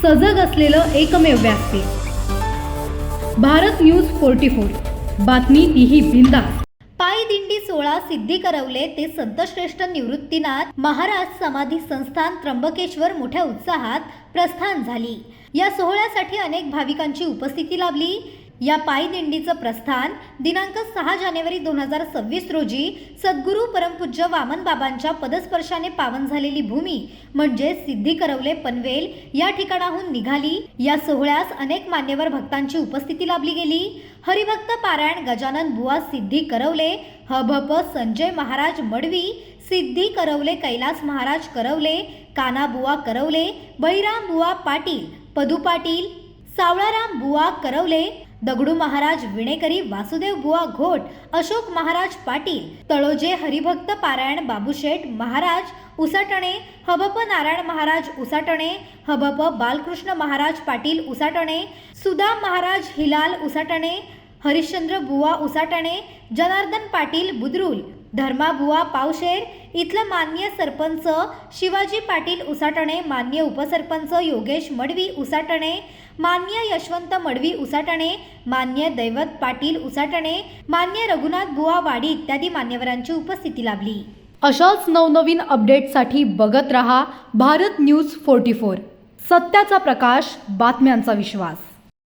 सजग असलेलं एकमेव व्यासपीठ भारत न्यूज 44। बातमी तीही बिनधास्त। पायी दिंडी सोहळा सिद्धी करवले ते संतश्रेष्ठ निवृत्तीनाथ महाराज समाधी संस्थान त्र्यंबकेश्वर मोठ्या उत्साहात प्रस्थान झाली। या सोहळ्यासाठी अनेक भाविकांची उपस्थिती लाभली। या पायी दिंडीचं प्रस्थान दिनांक 6 जानेवारी 2026 रोजी सद्गुरू परमपूज्य वामन बाबांच्या पदस्पर्शाने पावन झालेली भूमी म्हणजे सिद्धी करवले पनवेल या ठिकाणाहून निघाली। या सोहळ्यास अनेक मान्यवर भक्तांची उपस्थिती लाभली गेली। हरिभक्त पारायण गजानन बुवा सिद्धी करवले, हभप संजय महाराज मडवी, सिद्धी करवले कैलास महाराज करवले, काना बुवा करवले, बळीराम बुवा पाटील, पदू पाटील, सावळाराम बुवा करवले, दगडू महाराज विणेकरी, वासुदेव बुवा घोट, अशोक महाराज पाटील, तळोजे हरिभक्त पारायण बाबूशेठ महाराज उसाटणे, हबप नारायण महाराज उसाटणे, हबप बालकृष्ण महाराज पाटील उसाटणे, सुदाम महाराज हिलाल उसाटणे, हरिश्चंद्र बुवा उसाटणे, जनार्दन पाटील बुद्रुल, धर्मा बुवा पावशेर, इथलं मान्य सरपंच शिवाजी पाटील उसाटणे, मान्य उपसरपंच योगेश मडवी उसाटणे, मान्य यशवंत मडवी उसाटणे, मान्य दैवत पाटील उसाटणे, मान्य रघुनाथ बुवा वाडी इत्यादी मान्यवरांची उपस्थिती लाभली। अशाच नवनवीन अपडेटसाठी बघत रहा भारत न्यूज 44। सत्याचा प्रकाश, बातम्यांचा विश्वास।